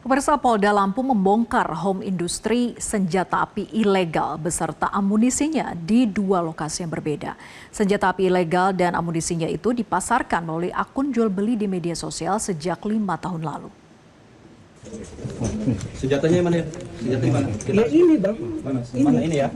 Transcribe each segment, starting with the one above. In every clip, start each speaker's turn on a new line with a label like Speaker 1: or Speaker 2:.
Speaker 1: Pemirsa, Polda Lampung membongkar home industri senjata api ilegal beserta amunisinya di dua lokasi yang berbeda. Senjata api ilegal dan amunisinya itu dipasarkan melalui akun jual beli di media sosial sejak 5 tahun lalu.
Speaker 2: Senjatanya mana ya? Senjatanya mana?
Speaker 3: Ya ini bang.
Speaker 2: Mana ini ya?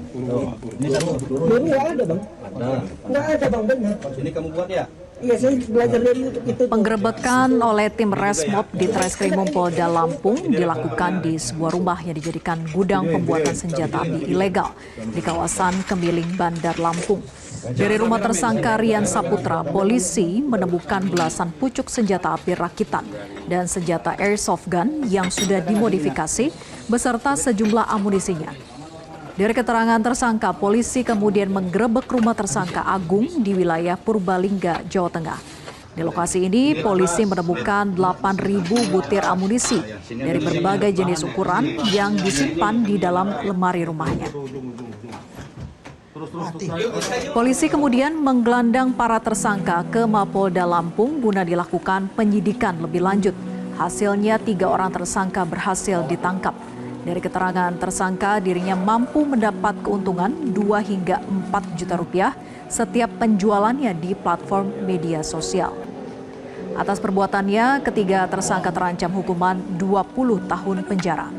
Speaker 2: Ini satu.
Speaker 3: Baru nggak ada bang.
Speaker 2: Ada.
Speaker 3: Nggak ada bang, benar.
Speaker 2: Ini kamu buat ya?
Speaker 3: Iya, saya belajar dari YouTube itu.
Speaker 1: Penggerebekan oleh tim Resmob di Treskrimum Polda Lampung dilakukan di sebuah rumah yang dijadikan gudang pembuatan senjata api ilegal di kawasan Kemiling, Bandar Lampung. Dari rumah tersangka Rian Saputra, polisi menemukan belasan pucuk senjata api rakitan dan senjata airsoft gun yang sudah dimodifikasi beserta sejumlah amunisinya. Dari keterangan tersangka, polisi kemudian menggerebek rumah tersangka Agung di wilayah Purbalingga, Jawa Tengah. Di lokasi ini, polisi menemukan 8.000 butir amunisi dari berbagai jenis ukuran yang disimpan di dalam lemari rumahnya. Polisi kemudian menggelandang para tersangka ke Mapolda Lampung guna dilakukan penyidikan lebih lanjut. Hasilnya 3 orang tersangka berhasil ditangkap. Dari keterangan tersangka, dirinya mampu mendapat keuntungan 2 hingga 4 juta rupiah setiap penjualannya di platform media sosial. Atas perbuatannya, ketiga tersangka terancam hukuman 20 tahun penjara.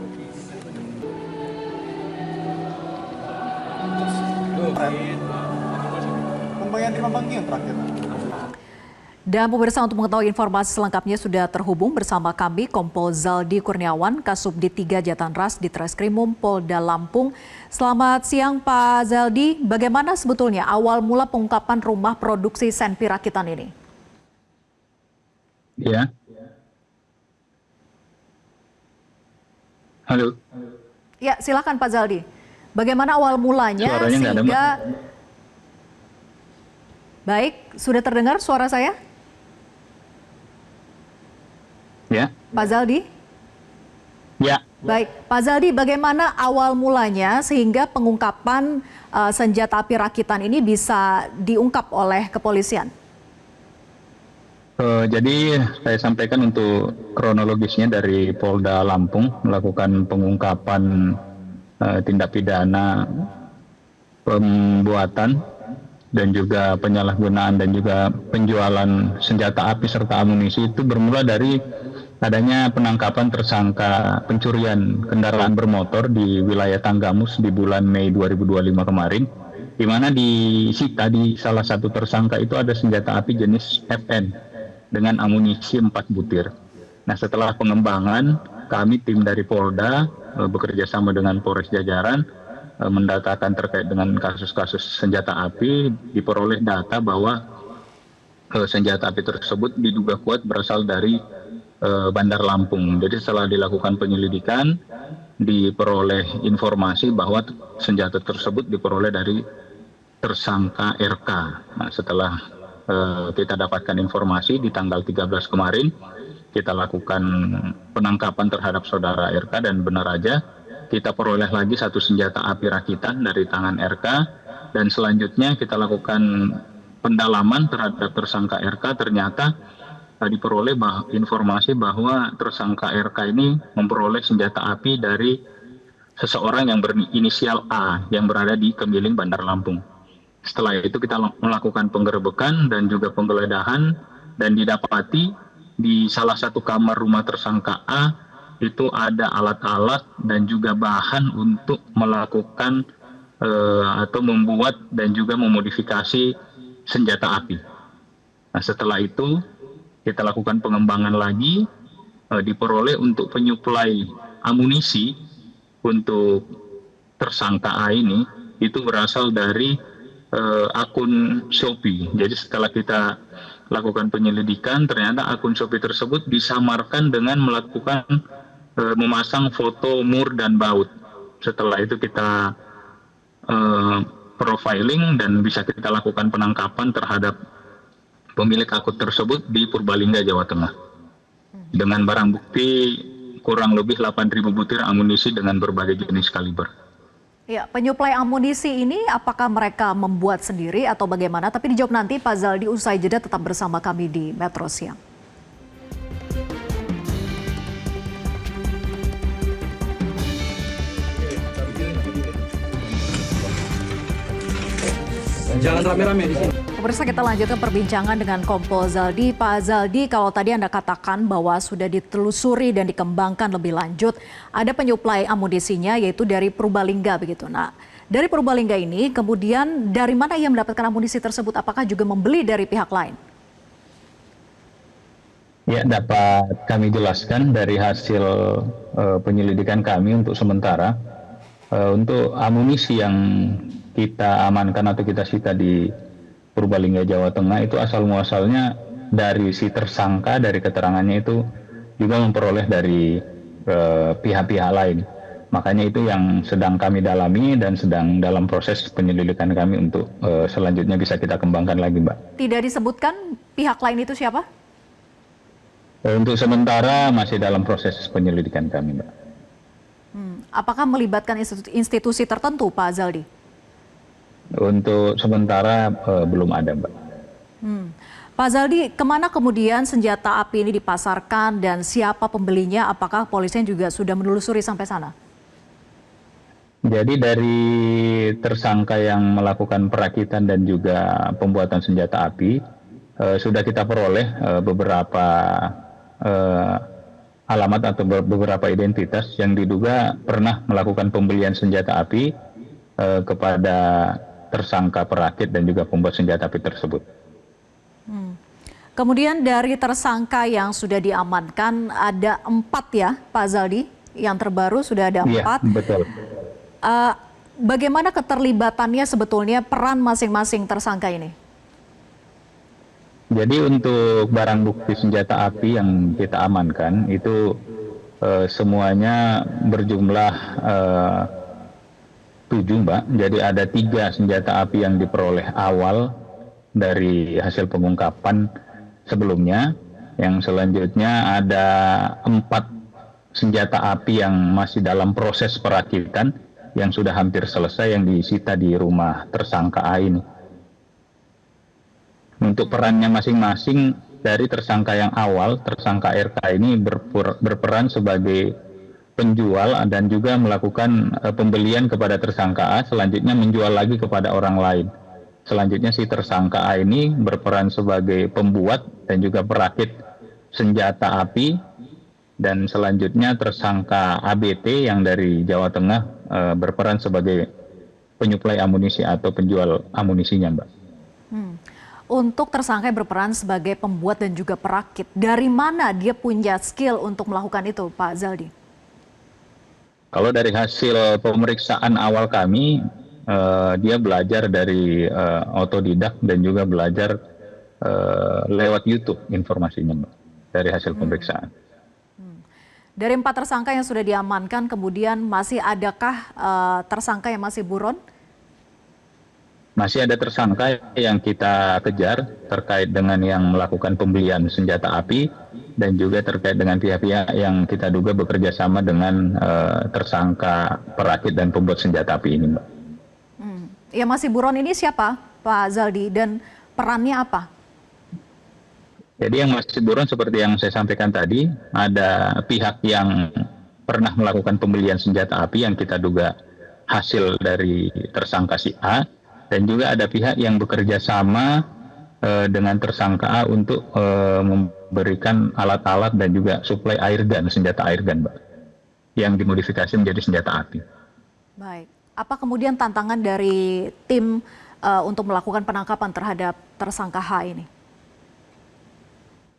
Speaker 1: Dan pemirsa, untuk mengetahui informasi selengkapnya sudah terhubung bersama kami Kompol Zaldi Kurniawan, Kasubdit 3 Jatanras di Treskrimum Polda Lampung. Selamat siang Pak Zaldi, bagaimana sebetulnya awal mula pengungkapan rumah produksi senpi rakitan ini?
Speaker 4: Ya. Halo.
Speaker 1: Ya, silakan Pak Zaldi. Bagaimana awal mulanya sehingga... Baik, sudah terdengar suara saya?
Speaker 4: Ya.
Speaker 1: Pak Zaldi?
Speaker 4: Ya.
Speaker 1: Baik, Pak Zaldi, bagaimana awal mulanya sehingga pengungkapan senjata api rakitan ini bisa diungkap oleh kepolisian?
Speaker 4: Jadi saya sampaikan untuk kronologisnya dari Polda Lampung melakukan pengungkapan tindak pidana pembuatan dan juga penyalahgunaan dan juga penjualan senjata api serta amunisi itu bermula dari adanya penangkapan tersangka pencurian kendaraan bermotor di wilayah Tanggamus di bulan Mei 2025 kemarin, di mana disita di salah satu tersangka itu ada senjata api jenis FN dengan amunisi 4 butir. Nah, setelah pengembangan, kami tim dari Polda bekerja sama dengan Polres Jajaran mendatakan terkait dengan kasus-kasus senjata api, diperoleh data bahwa senjata api tersebut diduga kuat berasal dari Bandar Lampung. Jadi setelah dilakukan penyelidikan, diperoleh informasi bahwa senjata tersebut diperoleh dari tersangka RK. Nah, setelah kita dapatkan informasi di tanggal 13 kemarin, kita lakukan penangkapan terhadap saudara RK dan benar aja kita peroleh lagi satu senjata api rakitan dari tangan RK dan selanjutnya kita lakukan pendalaman terhadap tersangka RK. Ternyata diperoleh informasi bahwa tersangka RK ini memperoleh senjata api dari seseorang yang berinisial A yang berada di Kemiling, Bandar Lampung. Setelah itu kita melakukan penggerebekan dan juga penggeledahan dan didapati di salah satu kamar rumah tersangka A itu ada alat-alat dan juga bahan untuk melakukan atau membuat dan juga memodifikasi senjata api. Nah, setelah itu kita lakukan pengembangan lagi, diperoleh untuk penyuplai amunisi untuk tersangka A ini itu berasal dari akun Shopee. Jadi setelah kita lakukan penyelidikan, ternyata akun Shopee tersebut disamarkan dengan melakukan memasang foto mur dan baut. Setelah itu kita profiling dan bisa kita lakukan penangkapan terhadap pemilik akun tersebut di Purbalingga, Jawa Tengah. Dengan barang bukti kurang lebih 8.000 butir amunisi dengan berbagai jenis kaliber.
Speaker 1: Ya, penyuplai amunisi ini apakah mereka membuat sendiri atau bagaimana? Tapi dijawab nanti Pak Zaldi usai jeda, tetap bersama kami di Metro Siang.
Speaker 2: Jangan rame-rame di sini.
Speaker 1: Pemirsa, kita lanjutkan perbincangan dengan Kompol Zaldi. Pak Zaldi, kalau tadi Anda katakan bahwa sudah ditelusuri dan dikembangkan lebih lanjut, ada penyuplai amunisinya yaitu dari Purbalingga begitu. Nah, dari Purbalingga ini kemudian dari mana ia mendapatkan amunisi tersebut? Apakah juga membeli dari pihak lain?
Speaker 4: Ya, dapat kami jelaskan dari hasil penyelidikan kami untuk sementara. Untuk amunisi yang kita amankan atau kita sita di Purbalingga, Jawa Tengah itu asal muasalnya dari si tersangka, dari keterangannya itu juga memperoleh dari pihak-pihak lain. Makanya itu yang sedang kami dalami dan sedang dalam proses penyelidikan kami untuk selanjutnya bisa kita kembangkan lagi, Mbak.
Speaker 1: Tidak disebutkan pihak lain itu siapa?
Speaker 4: Untuk sementara masih dalam proses penyelidikan kami, Mbak.
Speaker 1: Apakah melibatkan institusi tertentu, Pak Zaldi?
Speaker 4: Untuk sementara belum ada, Mbak.
Speaker 1: Pak Zaldi, kemana kemudian senjata api ini dipasarkan dan siapa pembelinya? Apakah polisian juga sudah menelusuri sampai sana?
Speaker 4: Jadi dari tersangka yang melakukan perakitan dan juga pembuatan senjata api, sudah kita peroleh beberapa alamat atau beberapa identitas yang diduga pernah melakukan pembelian senjata api kepada tersangka perakit dan juga pembuat senjata api tersebut.
Speaker 1: Kemudian dari tersangka yang sudah diamankan ada 4 ya, Pak Zaldi? Yang terbaru sudah ada 4.
Speaker 4: Iya, betul.
Speaker 1: Bagaimana keterlibatannya sebetulnya peran masing-masing tersangka ini?
Speaker 4: Jadi untuk barang bukti senjata api yang kita amankan itu semuanya berjumlah 7, Mbak. Jadi ada 3 senjata api yang diperoleh awal dari hasil pengungkapan sebelumnya. Yang selanjutnya ada 4 senjata api yang masih dalam proses perakitan yang sudah hampir selesai yang disita di rumah tersangka A ini. Untuk perannya masing-masing dari tersangka yang awal, tersangka RK ini berperan sebagai penjual dan juga melakukan pembelian kepada tersangka A, selanjutnya menjual lagi kepada orang lain. Selanjutnya si tersangka A ini berperan sebagai pembuat dan juga perakit senjata api, dan selanjutnya tersangka ABT yang dari Jawa Tengah berperan sebagai penyuplai amunisi atau penjual amunisinya, Mbak.
Speaker 1: Untuk tersangka yang berperan sebagai pembuat dan juga perakit, dari mana dia punya skill untuk melakukan itu, Pak Zaldi?
Speaker 4: Kalau dari hasil pemeriksaan awal kami, dia belajar dari otodidak dan juga belajar lewat YouTube informasinya, Mbak, dari hasil pemeriksaan.
Speaker 1: Dari 4 tersangka yang sudah diamankan, kemudian masih adakah tersangka yang masih buron?
Speaker 4: Masih ada tersangka yang kita kejar terkait dengan yang melakukan pembelian senjata api dan juga terkait dengan pihak-pihak yang kita duga bekerja sama dengan tersangka perakit dan pembuat senjata api ini, Mbak.
Speaker 1: Ya, masih buron ini siapa, Pak Zaldi, dan perannya apa?
Speaker 4: Jadi yang masih buron seperti yang saya sampaikan tadi, ada pihak yang pernah melakukan pembelian senjata api yang kita duga hasil dari tersangka si A, dan juga ada pihak yang bekerja sama dengan tersangka A untuk memberikan alat-alat dan juga suplai air gun, senjata air gun, Mbak, yang dimodifikasi menjadi senjata api.
Speaker 1: Baik, apa kemudian tantangan dari tim untuk melakukan penangkapan terhadap tersangka H ini?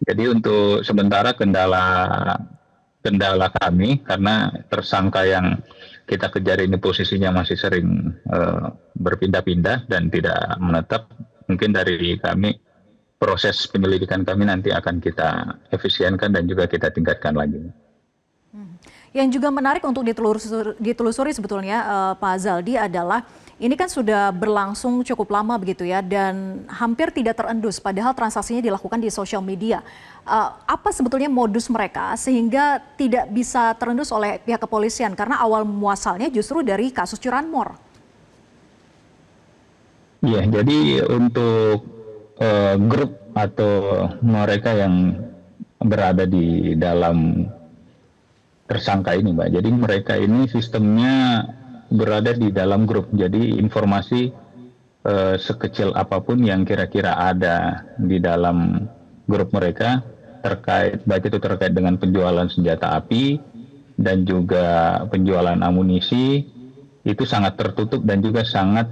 Speaker 4: Jadi untuk sementara kendala kami karena tersangka yang kita kejar ini posisinya masih sering berpindah-pindah dan tidak menetap. Mungkin dari kami proses penyelidikan kami nanti akan kita efisienkan dan juga kita tingkatkan lagi.
Speaker 1: Yang juga menarik untuk ditelusuri sebetulnya Pak Zaldi adalah ini kan sudah berlangsung cukup lama begitu ya, dan hampir tidak terendus padahal transaksinya dilakukan di sosial media. Apa sebetulnya modus mereka sehingga tidak bisa terendus oleh pihak kepolisian, karena awal muasalnya justru dari kasus curanmor?
Speaker 4: Iya, jadi untuk grup atau mereka yang berada di dalam tersangka ini, Mbak. Jadi mereka ini sistemnya berada di dalam grup. Jadi informasi sekecil apapun yang kira-kira ada di dalam grup mereka terkait, baik itu terkait dengan penjualan senjata api dan juga penjualan amunisi, itu sangat tertutup dan juga sangat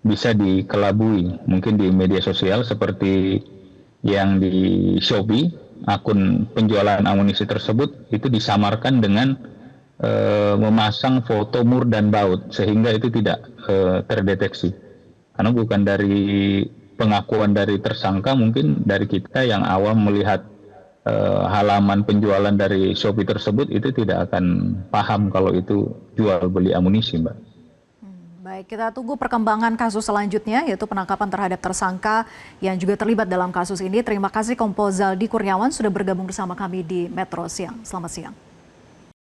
Speaker 4: bisa dikelabui. Mungkin di media sosial seperti yang di Shopee, akun penjualan amunisi tersebut itu disamarkan dengan memasang foto mur dan baut sehingga itu tidak terdeteksi. Karena bukan dari pengakuan dari tersangka, mungkin dari kita yang awam melihat halaman penjualan dari Shopee tersebut itu tidak akan paham kalau itu jual beli amunisi, Mbak.
Speaker 1: Baik, kita tunggu perkembangan kasus selanjutnya, yaitu penangkapan terhadap tersangka yang juga terlibat dalam kasus ini. Terima kasih Kompol Zaldi Kurniawan sudah bergabung bersama kami di Metro Siang. Selamat siang.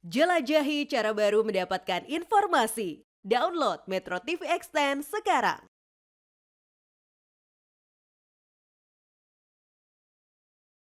Speaker 5: Jelajahi cara baru mendapatkan informasi. Download Metro TV Extend sekarang.